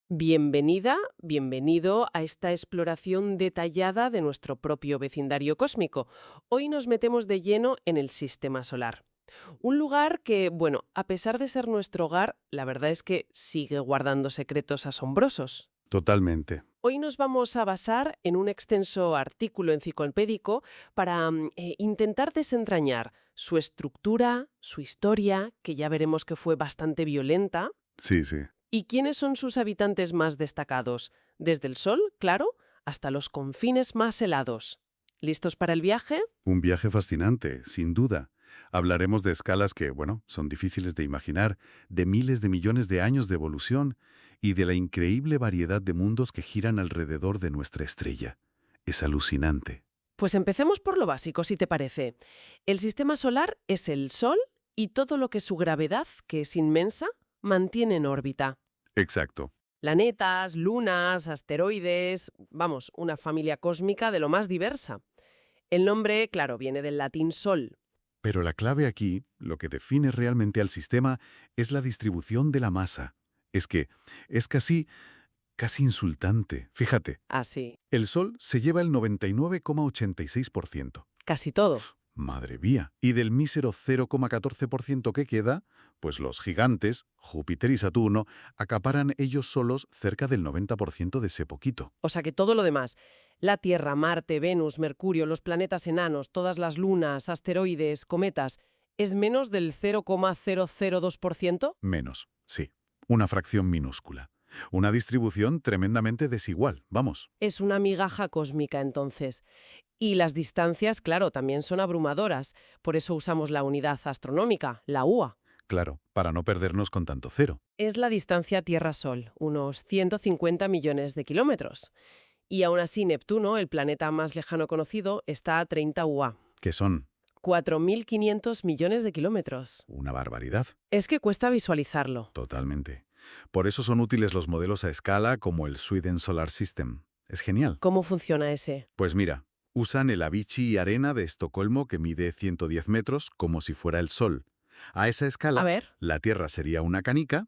Bienvenida, bienvenido a esta exploración detallada de nuestro propio vecindario cósmico. Hoy nos metemos de lleno en el sistema solar. Un lugar que, bueno, a pesar de ser nuestro hogar, la verdad es que sigue guardando secretos asombrosos. Totalmente. Hoy nos vamos a basar en un extenso artículo enciclopédico para intentar desentrañar su estructura, su historia, que ya veremos que fue bastante violenta. Sí, sí. ¿Y quiénes son sus habitantes más destacados? Desde el Sol, claro, hasta los confines más helados. ¿Listos para el viaje? Un viaje fascinante, sin duda. Hablaremos de escalas que, bueno, son difíciles de imaginar, de miles de millones de años de evolución y de la increíble variedad de mundos que giran alrededor de nuestra estrella. Es alucinante. Pues empecemos por lo básico, si te parece. El sistema solar es el Sol y todo lo que su gravedad, que es inmensa, mantiene en órbita. Exacto. Planetas, lunas, asteroides, vamos, una familia cósmica de lo más diversa. El nombre, claro, viene del latín sol. Pero la clave aquí, lo que define realmente al sistema, es la distribución de la masa. Es que es casi insultante. Fíjate, Así, el Sol se lleva el 99,86%. casi todo. Madre mía. Y del mísero 0,14% que queda, pues los gigantes, Júpiter y Saturno, acaparan ellos solos cerca del 90% de ese poquito. O sea que todo lo demás, la Tierra, Marte, Venus, Mercurio, los planetas enanos, todas las lunas, asteroides, cometas, ¿es menos del 0,002%? Menos, sí. Una fracción minúscula. Una distribución tremendamente desigual, vamos. Es una migaja cósmica entonces. Y las distancias, claro, también son abrumadoras. Por eso usamos la unidad astronómica, la UA. Claro, para no perdernos con tanto cero. Es la distancia Tierra-Sol, unos 150 millones de kilómetros. Y aún así Neptuno, el planeta más lejano conocido, está a 30 UA. Que son 4.500 millones de kilómetros. una barbaridad. Es que cuesta visualizarlo. Totalmente. Por eso son útiles los modelos a escala como el Sweden Solar System. Es genial. ¿Cómo funciona ese? Pues mira, usan el Avicii Arena de Estocolmo que mide 110 metros como si fuera el Sol. A esa A escala, ver. la Tierra sería una canica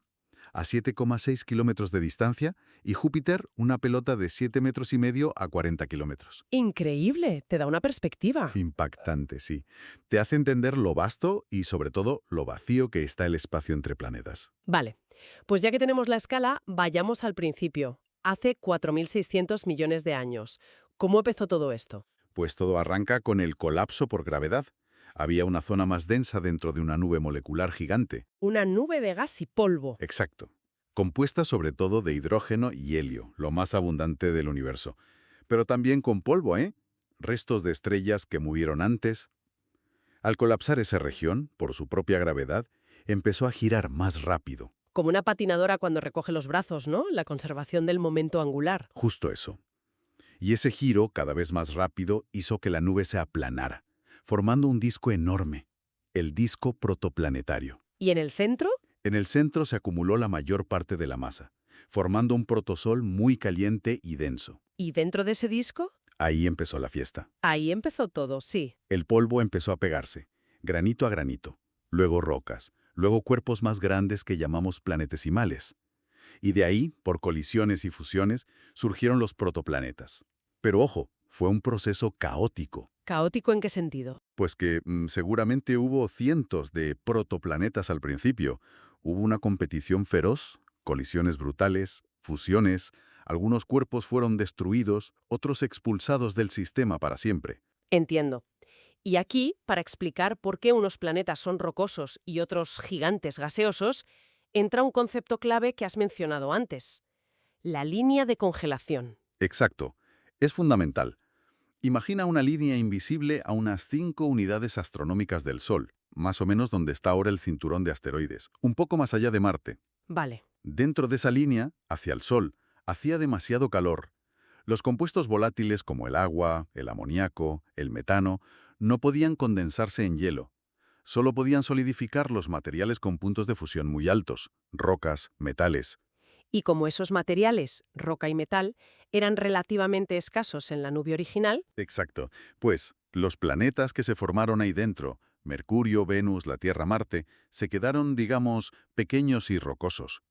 a 7,6 kilómetros de distancia y Júpiter una pelota de 7,5 metros a 40 kilómetros. Increíble, te da una perspectiva. Impactante, sí. Te hace entender lo vasto y, sobre todo, lo vacío que está el espacio entre planetas. Vale, pues ya que tenemos la escala, vayamos al principio. Hace 4.600 millones de años. ¿Cómo empezó todo esto? Pues todo arranca con el colapso por gravedad. Había una zona más densa dentro de una nube molecular gigante. Una nube de gas y polvo. Exacto. Compuesta sobre todo de hidrógeno y helio, lo más abundante del universo. Pero también con polvo, ¿eh? Restos de estrellas que murieron antes. Al colapsar esa región, por su propia gravedad, empezó a girar más rápido. Como una patinadora cuando recoge los brazos, ¿no? La conservación del momento angular. Justo eso. Y ese giro, cada vez más rápido, hizo que la nube se aplanara, formando un disco enorme, el disco protoplanetario. ¿Y en el centro? En el centro se acumuló la mayor parte de la masa, formando un protosol muy caliente y denso. ¿Y dentro de ese disco? Ahí empezó la fiesta. Ahí empezó todo, sí. El polvo empezó a pegarse, granito a granito, luego rocas, luego cuerpos más grandes que llamamos planetesimales. Y de ahí, por colisiones y fusiones, surgieron los protoplanetas. Pero ojo, fue un proceso caótico, ¿Caótico en qué sentido? pues que seguramente hubo cientos de protoplanetas al principio. Hubo una competición feroz, colisiones brutales, fusiones, algunos cuerpos fueron destruidos, otros expulsados del sistema para siempre. Entiendo. Y aquí, para explicar por qué unos planetas son rocosos y otros gigantes gaseosos, entra un concepto clave que has mencionado antes. La línea de congelación. Exacto. Es fundamental. Imagina una línea invisible a unas 5 unidades astronómicas del Sol, más o menos donde está ahora el cinturón de asteroides, un poco más allá de Marte. Vale. Dentro de esa línea, hacia el Sol, hacía demasiado calor. Los compuestos volátiles como el agua, el amoníaco, el metano, no podían condensarse en hielo. Solo podían solidificar los materiales con puntos de fusión muy altos, rocas, metales. Y como esos materiales, roca y metal, eran relativamente escasos en la nube original, Exacto. Pues, los planetas que se formaron ahí dentro, Mercurio, Venus, la Tierra, Marte, se quedaron, digamos, pequeños y rocosos.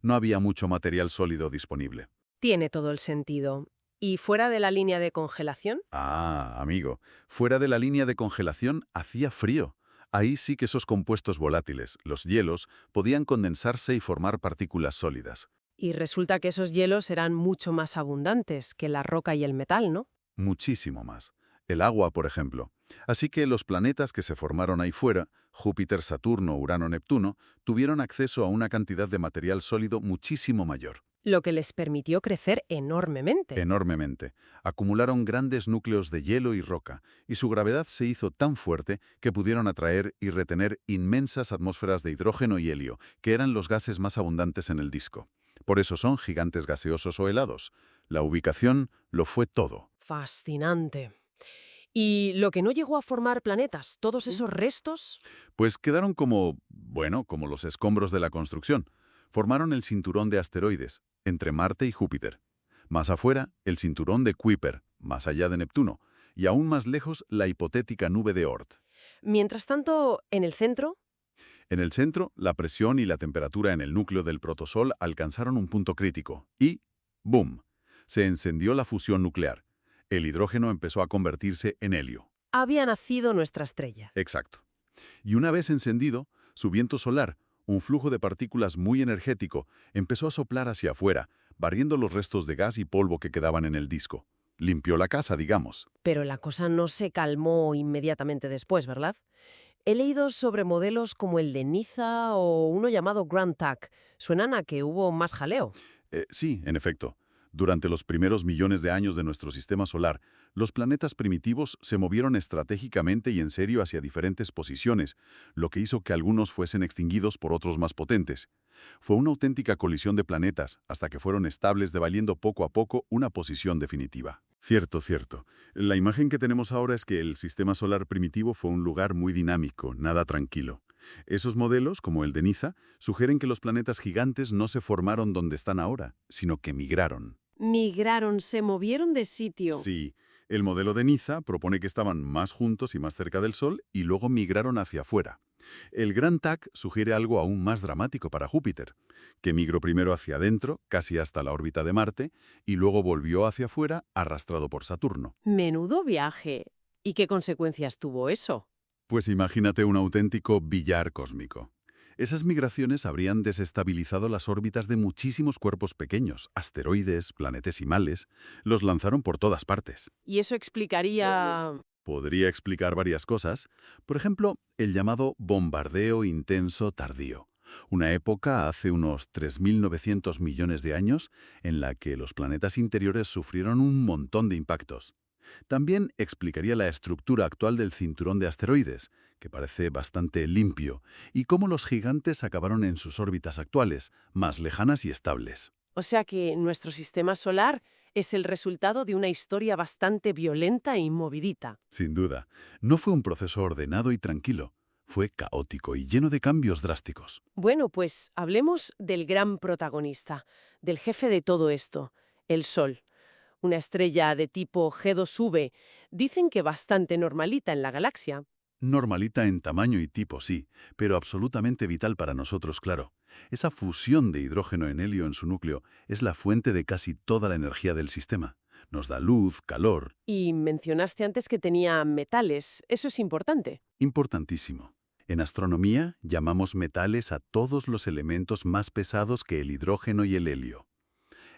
no había mucho material sólido disponible. Tiene todo el sentido. ¿Y fuera de la línea de congelación? Ah, amigo, fuera de la línea de congelación hacía frío. Ahí sí que esos compuestos volátiles, los hielos, podían condensarse y formar partículas sólidas. Y resulta que esos hielos eran mucho más abundantes que la roca y el metal, ¿no? Muchísimo más. El agua, por ejemplo. Así que los planetas que se formaron ahí fuera, Júpiter, Saturno, Urano, Neptuno, tuvieron acceso a una cantidad de material sólido muchísimo mayor. Lo que les permitió crecer enormemente. Enormemente. Acumularon grandes núcleos de hielo y roca, y su gravedad se hizo tan fuerte que pudieron atraer y retener inmensas atmósferas de hidrógeno y helio, que eran los gases más abundantes en el disco. Por eso son gigantes gaseosos o helados. La ubicación lo fue todo. Fascinante. ¿Y lo que no llegó a formar planetas, todos esos restos? Pues quedaron como, bueno, como los escombros de la construcción. Formaron el cinturón de asteroides, entre Marte y Júpiter. Más afuera, el cinturón de Kuiper, más allá de Neptuno. Y aún más lejos, la hipotética nube de Oort. Mientras tanto, en el centro, En el centro, la presión y la temperatura en el núcleo del protosol alcanzaron un punto crítico. Y, ¡boom!, se encendió la fusión nuclear. El hidrógeno empezó a convertirse en helio. había nacido nuestra estrella. Exacto. Y una vez encendido, su viento solar, un flujo de partículas muy energético, empezó a soplar hacia afuera, barriendo los restos de gas y polvo que quedaban en el disco. Limpió la casa, digamos. Pero la cosa no se calmó inmediatamente después, ¿verdad? He leído sobre modelos como el de Niza o uno llamado Grand TAC. Suenan a que hubo más jaleo. Sí, en efecto. Durante los primeros millones de años de nuestro sistema solar, los planetas primitivos se movieron estratégicamente y en serio hacia diferentes posiciones, lo que hizo que algunos fuesen extinguidos por otros más potentes. Fue una auténtica colisión de planetas, hasta que fueron estables devaliendo poco a poco una posición definitiva. Cierto, cierto. La imagen que tenemos ahora es que el sistema solar primitivo fue un lugar muy dinámico, nada tranquilo. Esos modelos, como el de Niza, sugieren que los planetas gigantes no se formaron donde están ahora, sino que migraron. Migraron, se movieron de sitio. Sí, el modelo de Niza propone que estaban más juntos y más cerca del Sol y luego migraron hacia afuera. El Gran TAC sugiere algo aún más dramático para Júpiter, que migró primero hacia adentro, casi hasta la órbita de Marte, y luego volvió hacia afuera, arrastrado por Saturno. Menudo viaje. ¿Y qué consecuencias tuvo eso? Pues imagínate un auténtico billar cósmico. Esas migraciones habrían desestabilizado las órbitas de muchísimos cuerpos pequeños, asteroides, planetesimales. Los lanzaron por todas partes. Y eso explicaría... Podría explicar varias cosas, por ejemplo, el llamado bombardeo intenso tardío, una época hace unos 3.900 millones de años en la que los planetas interiores sufrieron un montón de impactos. También explicaría la estructura actual del cinturón de asteroides, que parece bastante limpio, y cómo los gigantes acabaron en sus órbitas actuales, más lejanas y estables. O sea que nuestro sistema solar es el resultado de una historia bastante violenta y movidita. Sin duda, no fue un proceso ordenado y tranquilo, fue caótico y lleno de cambios drásticos. Bueno, pues hablemos del gran protagonista, del jefe de todo esto, el Sol. Una estrella de tipo G2V, dicen que bastante normalita en la galaxia. Normalita en tamaño y tipo, sí, pero absolutamente vital para nosotros, claro. Esa fusión de hidrógeno en helio en su núcleo es la fuente de casi toda la energía del sistema. Nos da luz, calor. Y mencionaste antes que tenía metales. Eso es importante. Importantísimo. En astronomía llamamos metales a todos los elementos más pesados que el hidrógeno y el helio.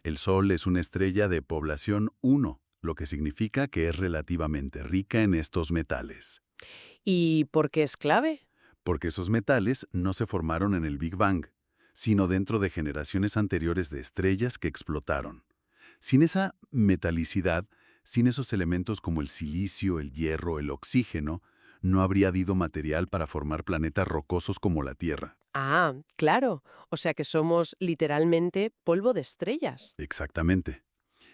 El Sol es una estrella de población 1, lo que significa que es relativamente rica en estos metales. ¿Y por qué es clave? Porque esos metales no se formaron en el Big Bang, sino dentro de generaciones anteriores de estrellas que explotaron. Sin esa metalicidad, sin esos elementos como el silicio, el hierro, el oxígeno, no habría habido material para formar planetas rocosos como la Tierra. Ah, claro. O sea que somos literalmente polvo de estrellas. Exactamente.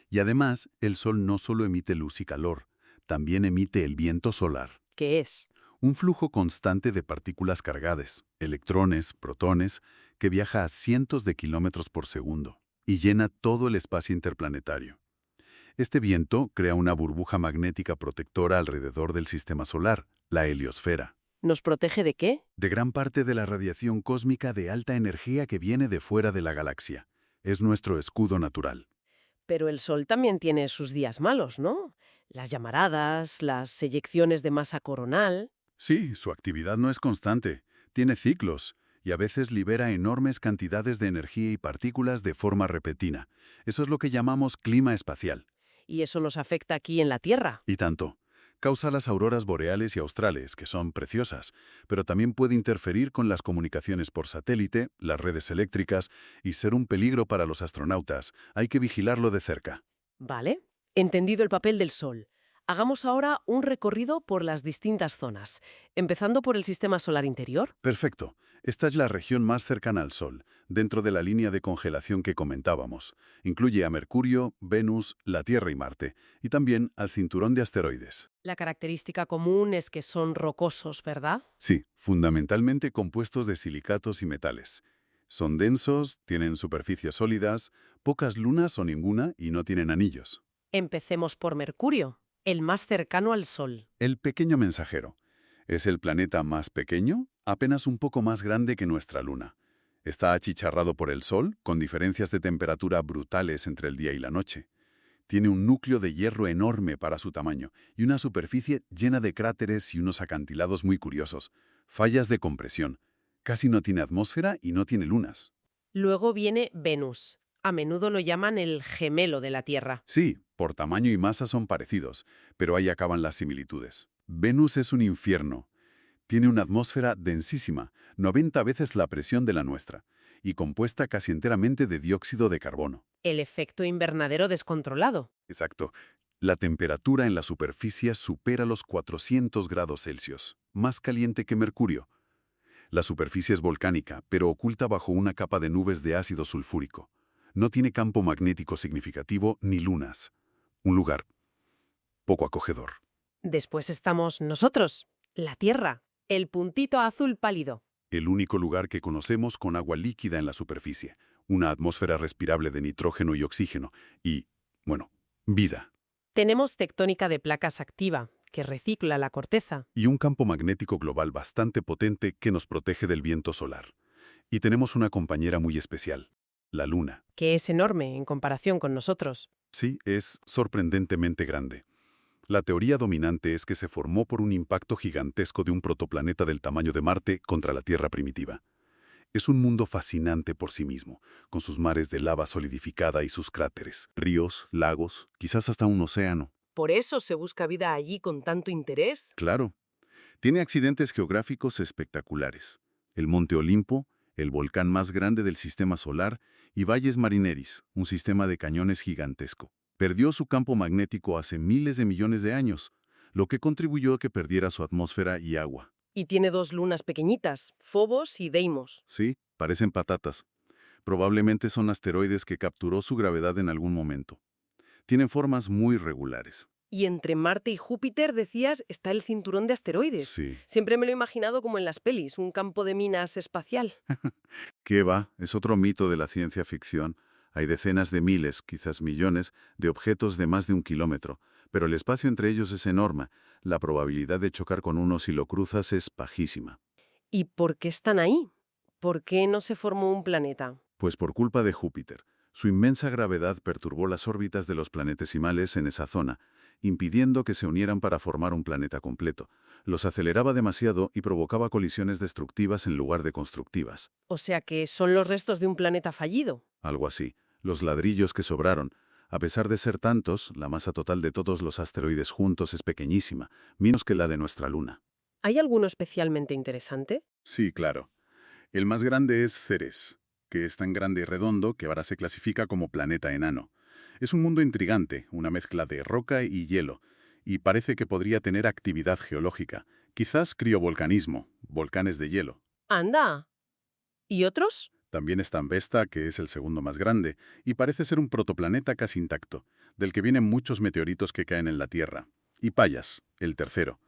Y además, el Sol no solo emite luz y calor, también emite el viento solar. ¿Qué es? Un flujo constante de partículas cargadas, electrones, protones, que viaja a cientos de kilómetros por segundo y llena todo el espacio interplanetario. Este viento crea una burbuja magnética protectora alrededor del sistema solar, la heliosfera. ¿Nos protege de qué? De gran parte de la radiación cósmica de alta energía que viene de fuera de la galaxia. Es nuestro escudo natural. Pero el Sol también tiene sus días malos, ¿no? Las llamaradas, las eyecciones de masa coronal. Sí, su actividad no es constante, tiene ciclos y a veces libera enormes cantidades de energía y partículas de forma repentina. Eso es lo que llamamos clima espacial. Y eso nos afecta aquí en la Tierra. Y tanto. Causa las auroras boreales y australes, que son preciosas, pero también puede interferir con las comunicaciones por satélite, las redes eléctricas y ser un peligro para los astronautas. Hay que vigilarlo de cerca. Vale, entendido el papel del Sol. Hagamos ahora un recorrido por las distintas zonas, empezando por el sistema solar interior. Perfecto. Esta es la región más cercana al Sol, dentro de la línea de congelación que comentábamos. Incluye a Mercurio, Venus, la Tierra y Marte, y también al cinturón de asteroides. La característica común es que son rocosos, ¿verdad? Sí, fundamentalmente compuestos de silicatos y metales. Son densos, tienen superficies sólidas, pocas lunas o ninguna y no tienen anillos. Empecemos por Mercurio, el más cercano al Sol. El pequeño mensajero. Es el planeta más pequeño, apenas un poco más grande que nuestra Luna. Está achicharrado por el Sol, con diferencias de temperatura brutales entre el día y la noche. Tiene un núcleo de hierro enorme para su tamaño y una superficie llena de cráteres y unos acantilados muy curiosos. Fallas de compresión. Casi no tiene atmósfera y no tiene lunas. Luego viene Venus. A menudo lo llaman el gemelo de la Tierra. Sí, por tamaño y masa son parecidos, pero ahí acaban las similitudes. Venus es un infierno. Tiene una atmósfera densísima, 90 veces la presión de la nuestra, y compuesta casi enteramente de dióxido de carbono. El efecto invernadero descontrolado. Exacto. La temperatura en la superficie supera los 400 grados Celsius, más caliente que Mercurio. La superficie es volcánica, pero oculta bajo una capa de nubes de ácido sulfúrico. No tiene campo magnético significativo ni lunas. Un lugar poco acogedor. Después estamos nosotros, la Tierra, el puntito azul pálido. El único lugar que conocemos con agua líquida en la superficie, una atmósfera respirable de nitrógeno y oxígeno y, bueno, vida. Tenemos tectónica de placas activa, que recicla la corteza. Y un campo magnético global bastante potente que nos protege del viento solar. Y tenemos una compañera muy especial, la Luna. Que es enorme en comparación con nosotros. Sí, es sorprendentemente grande. La teoría dominante es que se formó por un impacto gigantesco de un protoplaneta del tamaño de Marte contra la Tierra primitiva. Es un mundo fascinante por sí mismo, con sus mares de lava solidificada y sus cráteres, ríos, lagos, quizás hasta un océano. ¿Por eso se busca vida allí con tanto interés? Claro, tiene accidentes geográficos espectaculares. El Monte Olimpo, el volcán más grande del sistema solar, y Valles Marineris, un sistema de cañones gigantesco. Perdió su campo magnético hace miles de millones de años, lo que contribuyó a que perdiera su atmósfera y agua. Y tiene dos lunas pequeñitas, Phobos y Deimos. Sí, parecen patatas. Probablemente son asteroides que capturó su gravedad en algún momento. Tienen formas muy regulares. Y entre Marte y Júpiter, decías, está el cinturón de asteroides. Sí. Siempre me lo he imaginado como en las pelis, un campo de minas espacial. ¿Qué va? Es otro mito de la ciencia ficción. Hay decenas de miles, quizás millones, de objetos de más de 1 kilómetro, pero el espacio entre ellos es enorme. La probabilidad de chocar con uno si lo cruzas es bajísima. ¿Y por qué están ahí? ¿Por qué no se formó un planeta? Pues por culpa de Júpiter. Su inmensa gravedad perturbó las órbitas de los planetesimales en esa zona, impidiendo que se unieran para formar un planeta completo. Los aceleraba demasiado y provocaba colisiones destructivas en lugar de constructivas. O sea que son los restos de un planeta fallido. Algo así. Los ladrillos que sobraron. A pesar de ser tantos, la masa total de todos los asteroides juntos es pequeñísima, menos que la de nuestra Luna. ¿Hay alguno especialmente interesante? Sí, claro. El más grande es Ceres, que es tan grande y redondo que ahora se clasifica como planeta enano. Es un mundo intrigante, una mezcla de roca y hielo, y parece que podría tener actividad geológica, quizás criovolcanismo, volcanes de hielo. ¡Anda! ¿Y otros? También está Vesta, que es el segundo más grande, y parece ser un protoplaneta casi intacto, del que vienen muchos meteoritos que caen en la Tierra. Y Pallas, el tercero.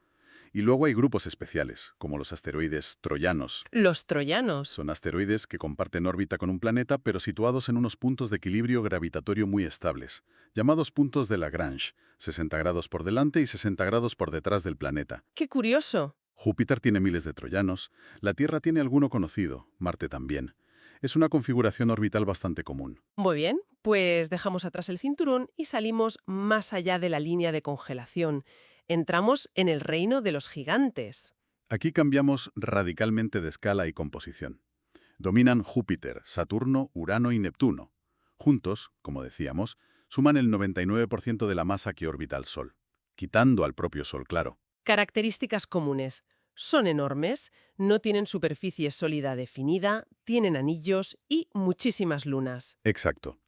Y luego hay grupos especiales, como los asteroides troyanos. Los troyanos. Son asteroides que comparten órbita con un planeta, pero situados en unos puntos de equilibrio gravitatorio muy estables, llamados puntos de Lagrange, 60 grados por delante y 60 grados por detrás del planeta. ¡Qué curioso! Júpiter tiene miles de troyanos, la Tierra tiene alguno conocido, Marte también. Es una configuración orbital bastante común. Muy bien, pues dejamos atrás el cinturón y salimos más allá de la línea de congelación. Entramos en el reino de los gigantes. Aquí cambiamos radicalmente de escala y composición. Dominan Júpiter, Saturno, Urano y Neptuno. Juntos, como decíamos, suman el 99% de la masa que orbita al Sol, quitando al propio Sol, claro. Características comunes. Son enormes, no tienen superficie sólida definida, tienen anillos y muchísimas lunas. Exacto.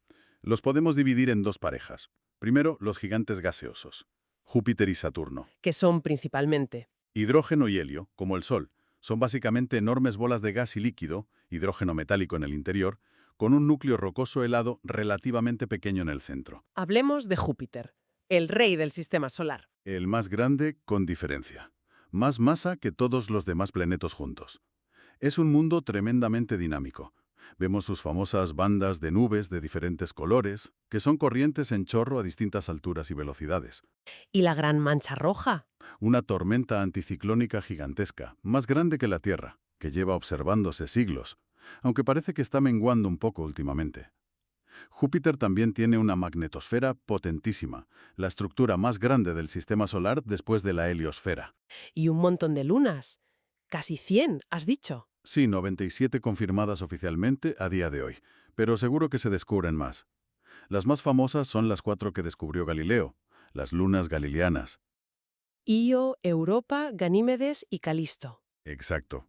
Los podemos dividir en dos parejas. Primero, los gigantes gaseosos, Júpiter y Saturno. Que son principalmente. Hidrógeno y helio, como el Sol, son básicamente enormes bolas de gas y líquido, hidrógeno metálico en el interior, con un núcleo rocoso helado relativamente pequeño en el centro. Hablemos de Júpiter, el rey del sistema solar. El más grande con diferencia. Más masa que todos los demás planetas juntos. Es un mundo tremendamente dinámico. Vemos sus famosas bandas de nubes de diferentes colores, que son corrientes en chorro a distintas alturas y velocidades. ¿Y la gran mancha roja? Una tormenta anticiclónica gigantesca, más grande que la Tierra, que lleva observándose siglos, aunque parece que está menguando un poco últimamente. Júpiter también tiene una magnetosfera potentísima, la estructura más grande del sistema solar después de la heliosfera. Y un montón de lunas. Casi 100, has dicho. Sí, 97 confirmadas oficialmente a día de hoy, pero seguro que se descubren más. Las más famosas son las 4 que descubrió Galileo, las lunas galileanas. Io, Europa, Ganímedes y Calisto. Exacto.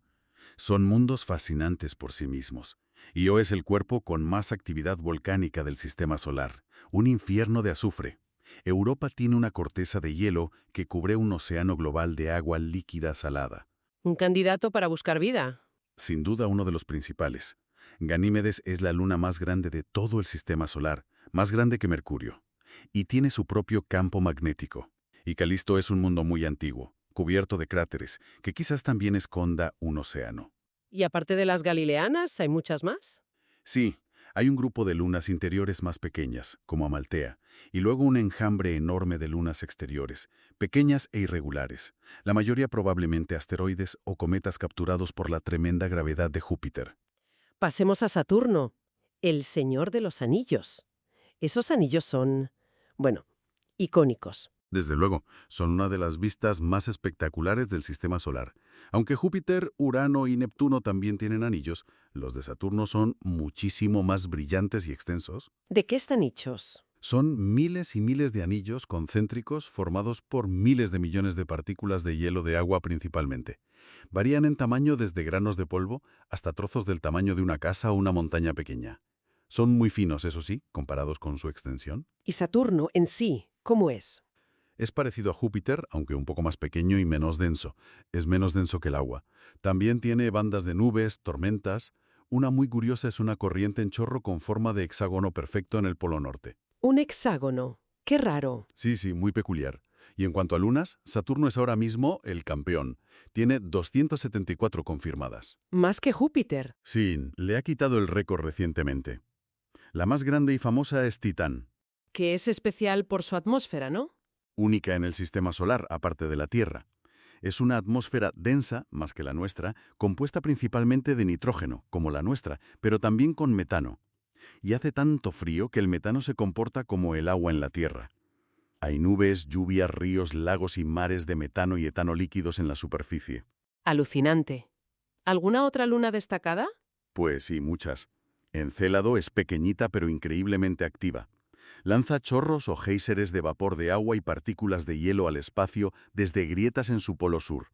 Son mundos fascinantes por sí mismos. Io es el cuerpo con más actividad volcánica del sistema solar, un infierno de azufre. Europa tiene una corteza de hielo que cubre un océano global de agua líquida salada. Un candidato para buscar vida. Sin duda uno de los principales. Ganímedes es la luna más grande de todo el sistema solar, más grande que Mercurio, y tiene su propio campo magnético. Y Calisto es un mundo muy antiguo, cubierto de cráteres, que quizás también esconda un océano. Y aparte de las galileanas, ¿hay muchas más? Sí, hay un grupo de lunas interiores más pequeñas, como Amaltea, y luego un enjambre enorme de lunas exteriores, pequeñas e irregulares, la mayoría probablemente asteroides o cometas capturados por la tremenda gravedad de Júpiter. Pasemos a Saturno, el señor de los anillos. Esos anillos son, bueno, icónicos. Desde luego, son una de las vistas más espectaculares del sistema solar. Aunque Júpiter, Urano y Neptuno también tienen anillos, los de Saturno son muchísimo más brillantes y extensos. ¿De qué están hechos? Son miles y miles de anillos concéntricos formados por miles de millones de partículas de hielo de agua principalmente. Varían en tamaño desde granos de polvo hasta trozos del tamaño de una casa o una montaña pequeña. Son muy finos, eso sí, comparados con su extensión. ¿Y Saturno en sí, cómo es? Es parecido a Júpiter, aunque un poco más pequeño y menos denso. Es menos denso que el agua. También tiene bandas de nubes, tormentas. Una muy curiosa es una corriente en chorro con forma de hexágono perfecto en el polo norte. Un hexágono. Qué raro. Sí, muy peculiar. Y en cuanto a lunas, Saturno es ahora mismo el campeón. Tiene 274 confirmadas. Más que Júpiter. Sí, le ha quitado el récord recientemente. La más grande y famosa es Titán, Que es especial por su atmósfera, ¿no? única en el sistema solar, aparte de la Tierra. Es una atmósfera densa, más que la nuestra, compuesta principalmente de nitrógeno, como la nuestra, pero también con metano. Y hace tanto frío que el metano se comporta como el agua en la Tierra. Hay nubes, lluvias, ríos, lagos y mares de metano y etano líquidos en la superficie. Alucinante. ¿Alguna otra luna destacada? Pues sí, muchas. Encélado es pequeñita pero increíblemente activa. Lanza chorros o géiseres de vapor de agua y partículas de hielo al espacio desde grietas en su polo sur.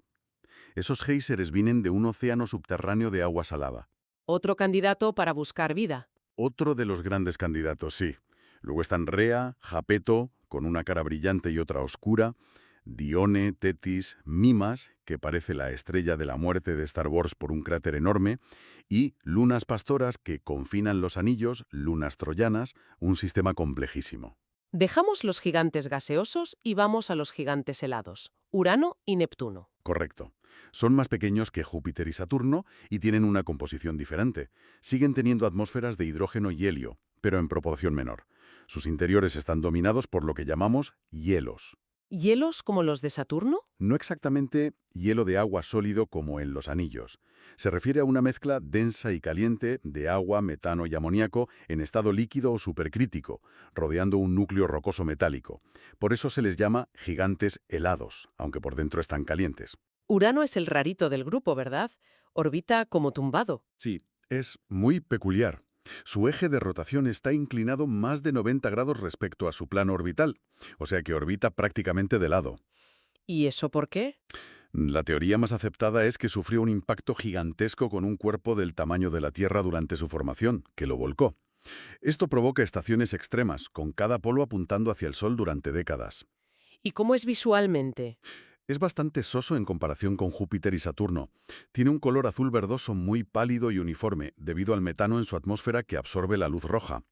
Esos géiseres vienen de un océano subterráneo de agua salada. Otro candidato para buscar vida. Otro de los grandes candidatos, sí. Luego están Rea, Japeto, con una cara brillante y otra oscura, Dione, Tetis, Mimas, que parece la estrella de la muerte de Star Wars por un cráter enorme, y lunas pastoras que confinan los anillos, lunas troyanas, un sistema complejísimo. Dejamos los gigantes gaseosos y vamos a los gigantes helados, Urano y Neptuno. Correcto. Son más pequeños que Júpiter y Saturno y tienen una composición diferente. Siguen teniendo atmósferas de hidrógeno y helio, pero en proporción menor. Sus interiores están dominados por lo que llamamos hielos. ¿Hielos como los de Saturno? No exactamente hielo de agua sólido como en los anillos. Se refiere a una mezcla densa y caliente de agua, metano y amoníaco en estado líquido o supercrítico, rodeando un núcleo rocoso metálico. Por eso se les llama gigantes helados, aunque por dentro están calientes. Urano es el rarito del grupo, ¿verdad? Orbita como tumbado. Sí, es muy peculiar. Su eje de rotación está inclinado más de 90 grados respecto a su plano orbital, o sea que orbita prácticamente de lado. ¿Y eso por qué? La teoría más aceptada es que sufrió un impacto gigantesco con un cuerpo del tamaño de la Tierra durante su formación, que lo volcó. Esto provoca estaciones extremas, con cada polo apuntando hacia el Sol durante décadas. ¿Y cómo es visualmente? Es bastante soso en comparación con Júpiter y Saturno. Tiene un color azul verdoso muy pálido y uniforme, debido al metano en su atmósfera que absorbe la luz roja.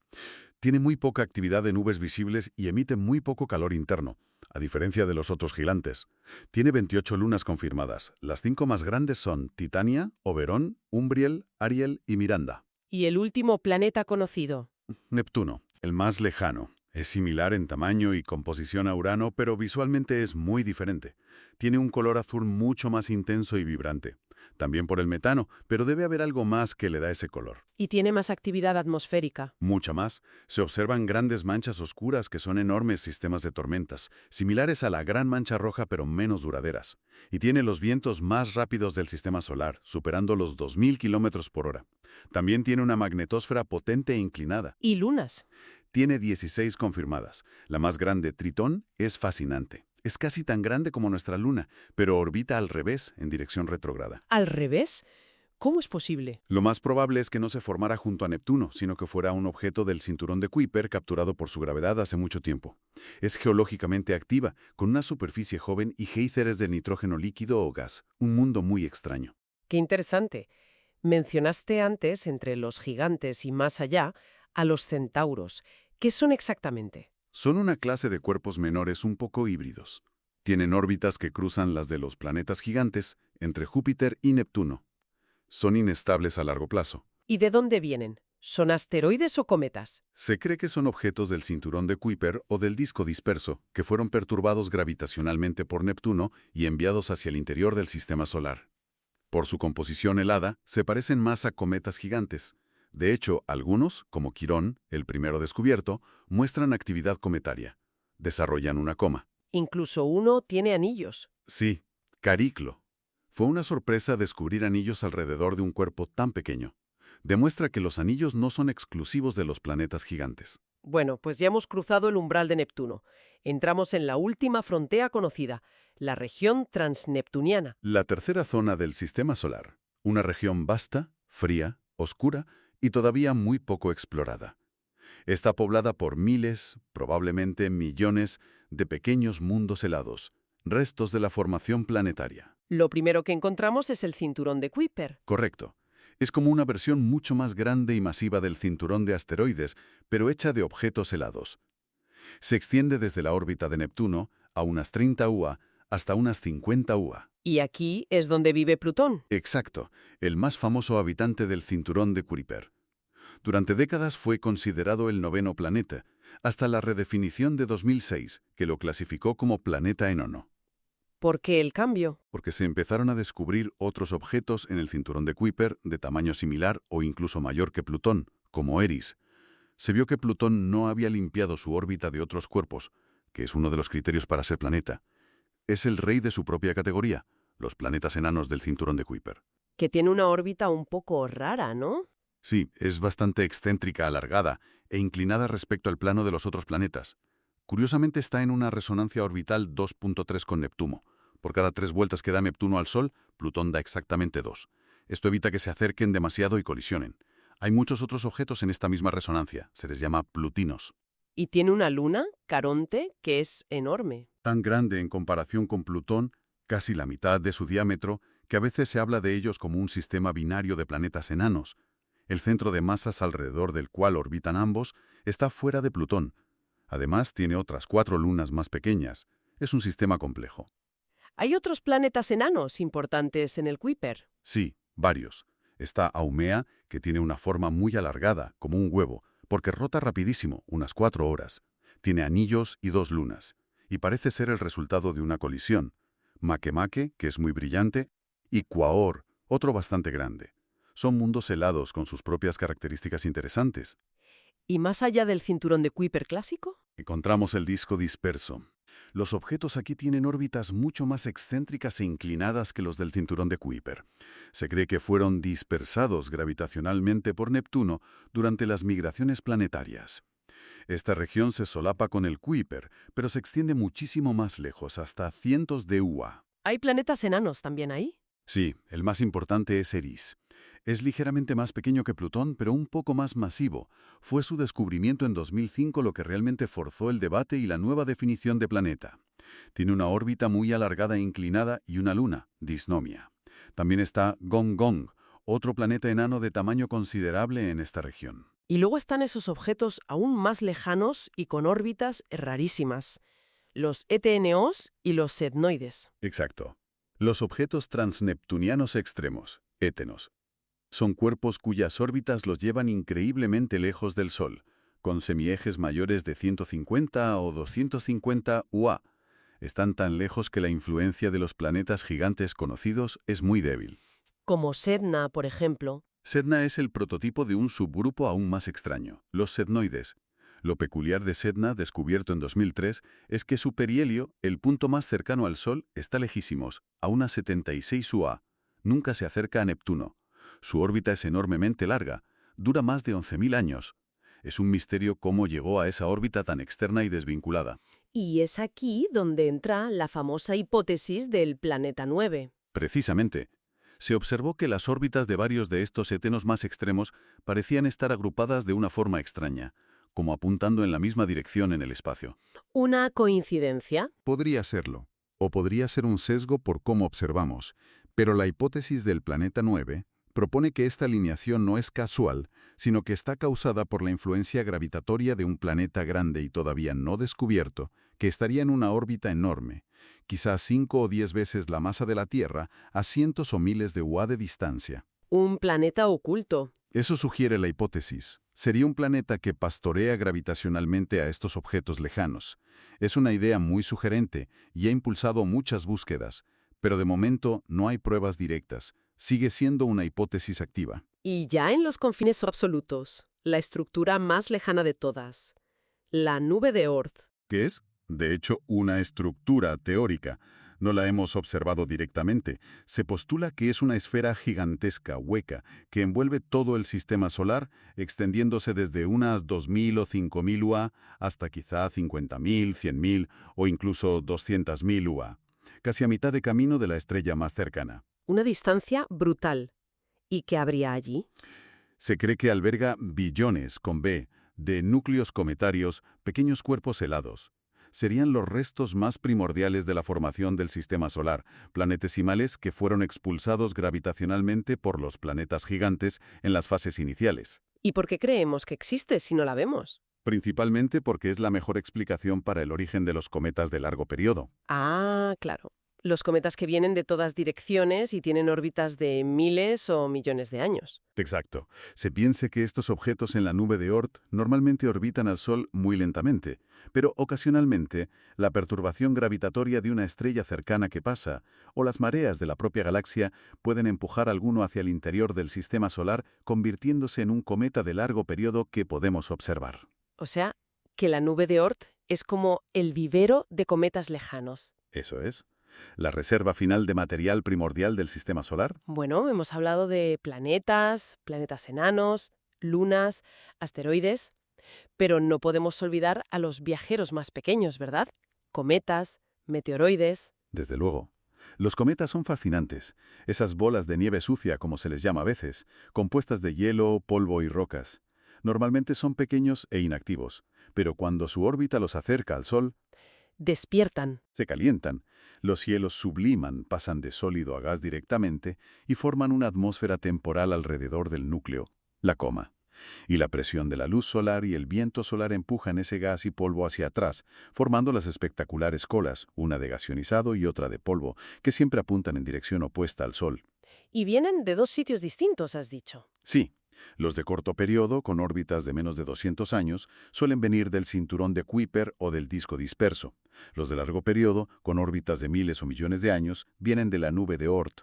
Tiene muy poca actividad de nubes visibles y emite muy poco calor interno, a diferencia de los otros gigantes. Tiene 28 lunas confirmadas. Las 5 más grandes son Titania, Oberón, Umbriel, Ariel y Miranda. ¿Y el último planeta conocido? Neptuno, el más lejano. Es similar en tamaño y composición a Urano, pero visualmente es muy diferente. Tiene un color azul mucho más intenso y vibrante. También por el metano, pero debe haber algo más que le da ese color. Y tiene más actividad atmosférica. Mucha más. Se observan grandes manchas oscuras que son enormes sistemas de tormentas, similares a la Gran Mancha Roja pero menos duraderas. Y tiene los vientos más rápidos del sistema solar, superando los 2000 kilómetros por hora. También tiene una magnetosfera potente e inclinada. ¿Y lunas? Tiene 16 confirmadas. La más grande, Tritón, es fascinante. Es casi tan grande como nuestra Luna, pero orbita al revés, en dirección retrógrada. ¿Al revés? ¿Cómo es posible? Lo más probable es que no se formara junto a Neptuno, sino que fuera un objeto del cinturón de Kuiper capturado por su gravedad hace mucho tiempo. Es geológicamente activa, con una superficie joven y géiseres de nitrógeno líquido o gas. Un mundo muy extraño. Qué interesante. Mencionaste antes, entre los gigantes y más allá, a los centauros. ¿Qué son exactamente? Son una clase de cuerpos menores un poco híbridos. Tienen órbitas que cruzan las de los planetas gigantes entre Júpiter y Neptuno. Son inestables a largo plazo. ¿Y de dónde vienen? ¿Son asteroides o cometas? Se cree que son objetos del cinturón de Kuiper o del disco disperso, que fueron perturbados gravitacionalmente por Neptuno y enviados hacia el interior del sistema solar. Por su composición helada, se parecen más a cometas gigantes. De hecho, algunos, como Quirón, el primero descubierto, muestran actividad cometaria. Desarrollan una coma. Incluso uno tiene anillos. Sí, Cariclo. Fue una sorpresa descubrir anillos alrededor de un cuerpo tan pequeño. Demuestra que los anillos no son exclusivos de los planetas gigantes. Bueno, pues ya hemos cruzado el umbral de Neptuno. Entramos en la última frontera conocida, la región transneptuniana. La tercera zona del sistema solar, una región vasta, fría, oscura y todavía muy poco explorada. Está poblada por miles, probablemente millones, de pequeños mundos helados, restos de la formación planetaria. Lo primero que encontramos es el cinturón de Kuiper. Correcto. Es como una versión mucho más grande y masiva del cinturón de asteroides, pero hecha de objetos helados. Se extiende desde la órbita de Neptuno a unas 30 UA hasta unas 50 UA. Y aquí es donde vive Plutón. Exacto, el más famoso habitante del cinturón de Kuiper. Durante décadas fue considerado el noveno planeta, hasta la redefinición de 2006, que lo clasificó como planeta enano. ¿Por qué el cambio? Porque se empezaron a descubrir otros objetos en el cinturón de Kuiper de tamaño similar o incluso mayor que Plutón, como Eris. Se vio que Plutón no había limpiado su órbita de otros cuerpos, que es uno de los criterios para ser planeta. Es el rey de su propia categoría, los planetas enanos del cinturón de Kuiper. Que tiene una órbita un poco rara, ¿no? Sí, es bastante excéntrica, alargada e inclinada respecto al plano de los otros planetas. Curiosamente está en una resonancia orbital 2.3 con Neptuno. Por cada 3 vueltas que da Neptuno al Sol, Plutón da exactamente 2. Esto evita que se acerquen demasiado y colisionen. Hay muchos otros objetos en esta misma resonancia. Se les llama plutinos. Y tiene una luna, Caronte, que es enorme. Tan grande en comparación con Plutón, casi la mitad de su diámetro, que a veces se habla de ellos como un sistema binario de planetas enanos. El centro de masas alrededor del cual orbitan ambos está fuera de Plutón. Además, tiene otras 4 lunas más pequeñas. Es un sistema complejo. ¿Hay otros planetas enanos importantes en el Kuiper? Sí, varios. Está Haumea, que tiene una forma muy alargada, como un huevo, porque rota rapidísimo, unas 4 horas. Tiene anillos y 2 lunas. y parece ser el resultado de una colisión. Makemake, que es muy brillante, y Quaoar, otro bastante grande. Son mundos helados con sus propias características interesantes. ¿Y más allá del cinturón de Kuiper clásico? Encontramos el disco disperso. Los objetos aquí tienen órbitas mucho más excéntricas e inclinadas que los del cinturón de Kuiper. Se cree que fueron dispersados gravitacionalmente por Neptuno durante las migraciones planetarias. Esta región se solapa con el Kuiper, pero se extiende muchísimo más lejos, hasta cientos de UA. ¿Hay planetas enanos también ahí? Sí, el más importante es Eris. Es ligeramente más pequeño que Plutón, pero un poco más masivo. Fue su descubrimiento en 2005 lo que realmente forzó el debate y la nueva definición de planeta. Tiene una órbita muy alargada e inclinada y una luna, Dysnomia. También está Gong Gong, otro planeta enano de tamaño considerable en esta región. Y luego están esos objetos aún más lejanos y con órbitas rarísimas, los ETNOs y los sednoides. Exacto. Los objetos transneptunianos extremos, étenos, son cuerpos cuyas órbitas los llevan increíblemente lejos del Sol, con semiejes mayores de 150 o 250 UA. Están tan lejos que la influencia de los planetas gigantes conocidos es muy débil. Como Sedna, por ejemplo. Sedna es el prototipo de un subgrupo aún más extraño, los sednoides. Lo peculiar de Sedna, descubierto en 2003, es que su perihelio, el punto más cercano al Sol, está lejísimos, a unas 76 UA. Nunca se acerca a Neptuno. Su órbita es enormemente larga, dura más de 11.000 años. Es un misterio cómo llegó a esa órbita tan externa y desvinculada. Y es aquí donde entra la famosa hipótesis del planeta 9. Precisamente, se observó que las órbitas de varios de estos étenos más extremos parecían estar agrupadas de una forma extraña, como apuntando en la misma dirección en el espacio. ¿Una coincidencia? Podría serlo, o podría ser un sesgo por cómo observamos, pero la hipótesis del planeta 9 propone que esta alineación no es casual, sino que está causada por la influencia gravitatoria de un planeta grande y todavía no descubierto, que estaría en una órbita enorme, quizás 5 o 10 veces la masa de la Tierra, a cientos o miles de UA de distancia. Un planeta oculto. Eso sugiere la hipótesis. Sería un planeta que pastorea gravitacionalmente a estos objetos lejanos. Es una idea muy sugerente y ha impulsado muchas búsquedas, pero de momento no hay pruebas directas. Sigue siendo una hipótesis activa. Y ya en los confines absolutos, la estructura más lejana de todas, la nube de Oort. ¿Qué es? De hecho, una estructura teórica. No la hemos observado directamente. Se postula que es una esfera gigantesca, hueca, que envuelve todo el sistema solar, extendiéndose desde unas 2.000 o 5.000 UA hasta quizá 50.000, 100.000 o incluso 200.000 UA, casi a mitad de camino de la estrella más cercana. Una distancia brutal. ¿Y qué habría allí? Se cree que alberga billones, con B, de núcleos cometarios, pequeños cuerpos helados. Serían los restos más primordiales de la formación del sistema solar, planetesimales que fueron expulsados gravitacionalmente por los planetas gigantes en las fases iniciales. ¿Y por qué creemos que existe si no la vemos? Principalmente porque es la mejor explicación para el origen de los cometas de largo periodo. Ah, claro. Los cometas que vienen de todas direcciones y tienen órbitas de miles o millones de años. Exacto. Se piensa que estos objetos en la nube de Oort normalmente orbitan al Sol muy lentamente, pero ocasionalmente la perturbación gravitatoria de una estrella cercana que pasa o las mareas de la propia galaxia pueden empujar alguno hacia el interior del sistema solar, convirtiéndose en un cometa de largo periodo que podemos observar. O sea, que la nube de Oort es como el vivero de cometas lejanos. Eso es. La reserva final de material primordial del sistema solar. Bueno, hemos hablado de planetas, planetas enanos, lunas, asteroides, pero no podemos olvidar a los viajeros más pequeños, ¿verdad? Cometas, meteoroides. Desde luego. Los cometas son fascinantes, esas bolas de nieve sucia, como se les llama a veces, compuestas de hielo, polvo y rocas. Normalmente son pequeños e inactivos, pero cuando su órbita los acerca al Sol, Despiertan. se calientan. Los hielos subliman, pasan de sólido a gas directamente y forman una atmósfera temporal alrededor del núcleo, la coma. Y la presión de la luz solar y el viento solar empujan ese gas y polvo hacia atrás, formando las espectaculares colas, una de gas ionizado y otra de polvo, que siempre apuntan en dirección opuesta al Sol. Y vienen de dos sitios distintos, has dicho. Sí, Los de corto periodo, con órbitas de menos de 200 años, suelen venir del cinturón de Kuiper o del disco disperso. Los de largo periodo, con órbitas de miles o millones de años, vienen de la nube de Oort.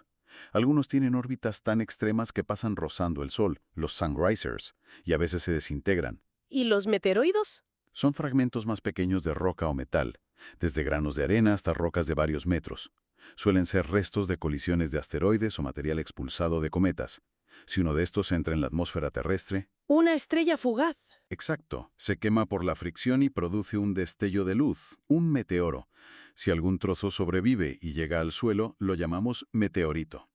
Algunos tienen órbitas tan extremas que pasan rozando el Sol, los sunrisers, y a veces se desintegran. ¿Y los meteoroides? Son fragmentos más pequeños de roca o metal, desde granos de arena hasta rocas de varios metros. Suelen ser restos de colisiones de asteroides o material expulsado de cometas. Si uno de estos entra en la atmósfera terrestre, Una estrella fugaz. exacto, se quema por la fricción y produce un destello de luz, un meteoro. Si algún trozo sobrevive y llega al suelo, lo llamamos meteorito.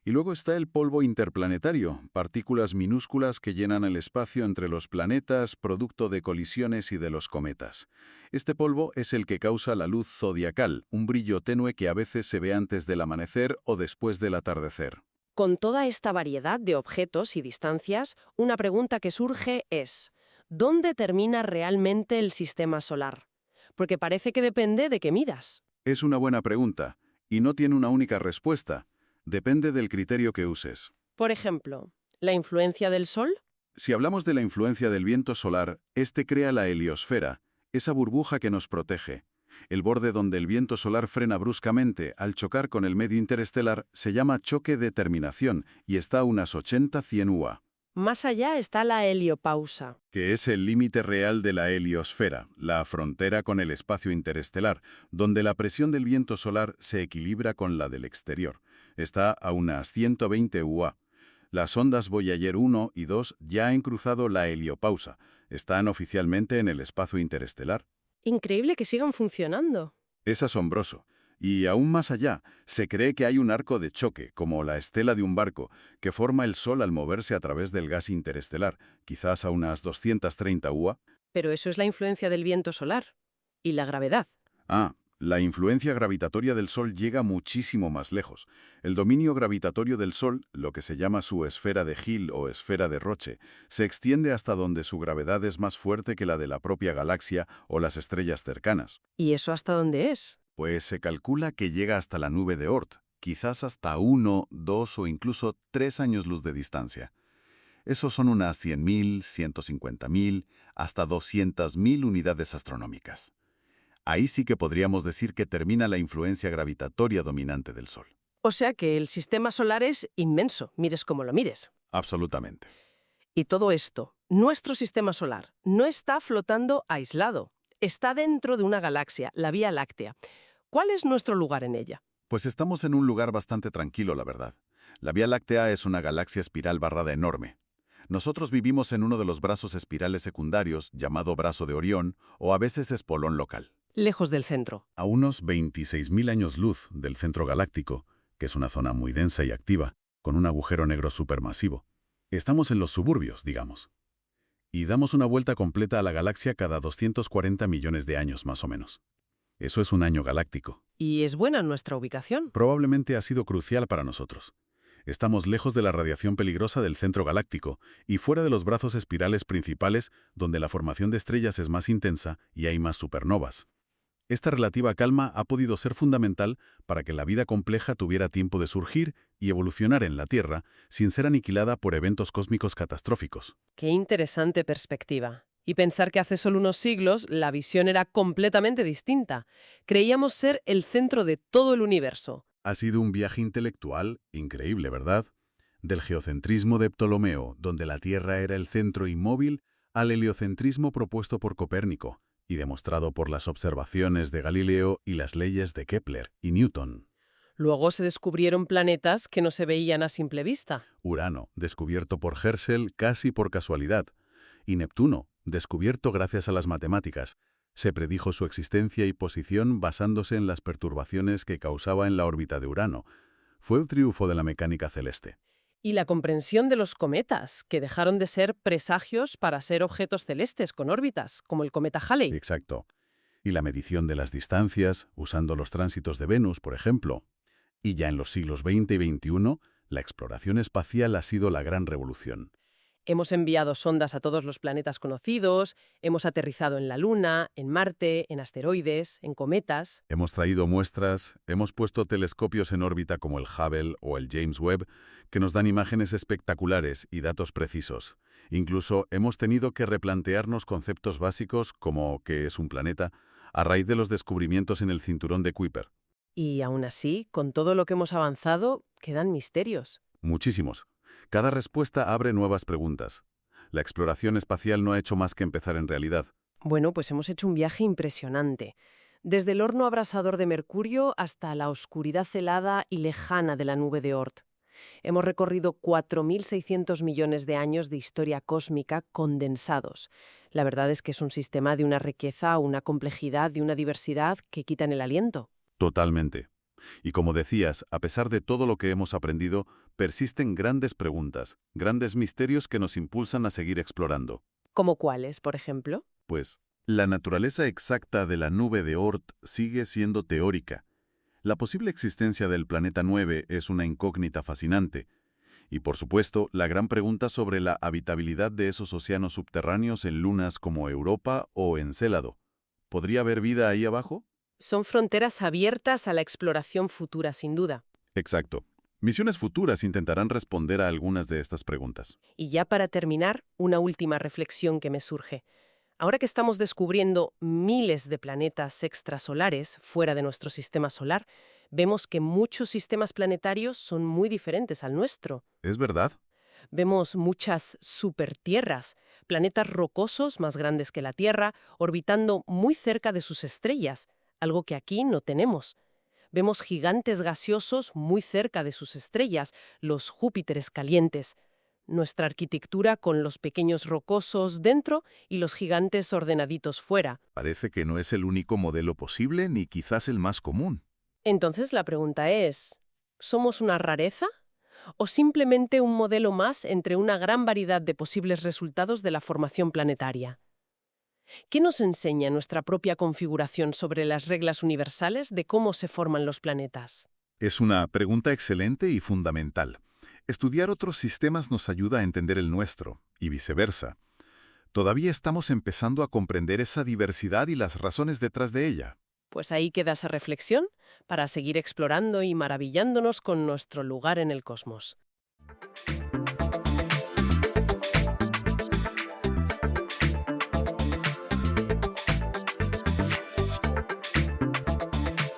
Y luego está el polvo interplanetario, partículas minúsculas que llenan el espacio entre los planetas, producto de colisiones y de los cometas. Este polvo es el que causa la luz zodiacal, un brillo tenue que a veces se ve antes del amanecer o después del atardecer. Con toda esta variedad de objetos y distancias, una pregunta que surge es, ¿dónde termina realmente el sistema solar? Porque parece que depende de qué midas. Es una buena pregunta, y no tiene una única respuesta. Depende del criterio que uses. Por ejemplo, ¿la influencia del Sol? Si hablamos de la influencia del viento solar, este crea la heliosfera, esa burbuja que nos protege. El borde donde el viento solar frena bruscamente al chocar con el medio interestelar se llama choque de terminación y está a unas 80-100 UA, Más allá está la heliopausa. que es el límite real de la heliosfera, la frontera con el espacio interestelar, donde la presión del viento solar se equilibra con la del exterior. Está a unas 120 UA. Las sondas Voyager 1 y 2 ya han cruzado la heliopausa. Están oficialmente en el espacio interestelar. Increíble que sigan funcionando. Es asombroso. Y aún más allá, se cree que hay un arco de choque, como la estela de un barco, que forma el Sol al moverse a través del gas interestelar, quizás a unas 230 UA. Pero eso es la influencia del viento solar. Y la gravedad. La influencia gravitatoria del Sol llega muchísimo más lejos. El dominio gravitatorio del Sol, lo que se llama su esfera de Hill o esfera de Roche, se extiende hasta donde su gravedad es más fuerte que la de la propia galaxia o las estrellas cercanas. ¿Y eso hasta dónde es? Pues se calcula que llega hasta la nube de Oort, quizás hasta 1, 2 o incluso 3 años luz de distancia. Esos son unas 100.000, 150.000, hasta 200.000 unidades astronómicas. Ahí sí que podríamos decir que termina la influencia gravitatoria dominante del Sol. O sea que el sistema solar es inmenso, mires como lo mires. Absolutamente. Y todo esto, nuestro sistema solar, no está flotando aislado. Está dentro de una galaxia, la Vía Láctea. ¿Cuál es nuestro lugar en ella? Pues estamos en un lugar bastante tranquilo, la verdad. La Vía Láctea es una galaxia espiral barrada enorme. Nosotros vivimos en uno de los brazos espirales secundarios, llamado brazo de Orión, o a veces espolón local. Lejos del centro. A unos 26.000 años luz del centro galáctico, que es una zona muy densa y activa, con un agujero negro supermasivo. Estamos en los suburbios, digamos. Y damos una vuelta completa a la galaxia cada 240 millones de años, más o menos. Eso es un año galáctico. ¿Y es buena nuestra ubicación? Probablemente ha sido crucial para nosotros. Estamos lejos de la radiación peligrosa del centro galáctico y fuera de los brazos espirales principales, donde la formación de estrellas es más intensa y hay más supernovas. Esta relativa calma ha podido ser fundamental para que la vida compleja tuviera tiempo de surgir y evolucionar en la Tierra sin ser aniquilada por eventos cósmicos catastróficos. Qué interesante perspectiva. Y pensar que hace solo unos siglos la visión era completamente distinta. Creíamos ser el centro de todo el universo. Ha sido un viaje intelectual increíble, ¿verdad? Del geocentrismo de Ptolomeo, donde la Tierra era el centro inmóvil, al heliocentrismo propuesto por Copérnico y demostrado por las observaciones de Galileo y las leyes de Kepler y Newton. Luego se descubrieron planetas que no se veían a simple vista. Urano, descubierto por Herschel casi por casualidad, y Neptuno, descubierto gracias a las matemáticas. Se predijo su existencia y posición basándose en las perturbaciones que causaba en la órbita de Urano. Fue un triunfo de la mecánica celeste. Y la comprensión de los cometas, que dejaron de ser presagios para ser objetos celestes con órbitas, como el cometa Halley. Exacto. Y la medición de las distancias, usando los tránsitos de Venus, por ejemplo. Y ya en los siglos XX y XXI, la exploración espacial ha sido la gran revolución. Hemos enviado sondas a todos los planetas conocidos, hemos aterrizado en la Luna, en Marte, en asteroides, en cometas. Hemos traído muestras, hemos puesto telescopios en órbita como el Hubble o el James Webb, que nos dan imágenes espectaculares y datos precisos. Incluso hemos tenido que replantearnos conceptos básicos como qué es un planeta, a raíz de los descubrimientos en el cinturón de Kuiper. Y aún así, con todo lo que hemos avanzado, quedan misterios. Muchísimos. Cada respuesta abre nuevas preguntas. La exploración espacial no ha hecho más que empezar en realidad. Bueno, pues hemos hecho un viaje impresionante. Desde el horno abrasador de Mercurio hasta la oscuridad helada y lejana de la nube de Oort. Hemos recorrido 4.600 millones de años de historia cósmica condensados. La verdad es que es un sistema de una riqueza, una complejidad y una diversidad que quitan el aliento. Totalmente. Y como decías, a pesar de todo lo que hemos aprendido, persisten grandes preguntas, grandes misterios que nos impulsan a seguir explorando. ¿Como cuáles, por ejemplo? Pues, la naturaleza exacta de la nube de Oort sigue siendo teórica. La posible existencia del planeta 9 es una incógnita fascinante. Y por supuesto, la gran pregunta sobre la habitabilidad de esos océanos subterráneos en lunas como Europa o Encélado. ¿Podría haber vida ahí abajo? Son fronteras abiertas a la exploración futura, sin duda. Exacto. Misiones futuras intentarán responder a algunas de estas preguntas. Y ya para terminar, una última reflexión que me surge. Ahora que estamos descubriendo miles de planetas extrasolares fuera de nuestro sistema solar, vemos que muchos sistemas planetarios son muy diferentes al nuestro. ¿Es verdad? Vemos muchas supertierras, planetas rocosos más grandes que la Tierra, orbitando muy cerca de sus estrellas, algo que aquí no tenemos. Vemos gigantes gaseosos muy cerca de sus estrellas, los Júpiteres calientes. Nuestra arquitectura con los pequeños rocosos dentro y los gigantes ordenaditos fuera. Parece que no es el único modelo posible ni quizás el más común. Entonces la pregunta es, ¿somos una rareza? ¿O simplemente un modelo más entre una gran variedad de posibles resultados de la formación planetaria? ¿Qué nos enseña nuestra propia configuración sobre las reglas universales de cómo se forman los planetas? Es una pregunta excelente y fundamental. Estudiar otros sistemas nos ayuda a entender el nuestro, y viceversa. Todavía estamos empezando a comprender esa diversidad y las razones detrás de ella. Pues ahí queda esa reflexión para seguir explorando y maravillándonos con nuestro lugar en el cosmos.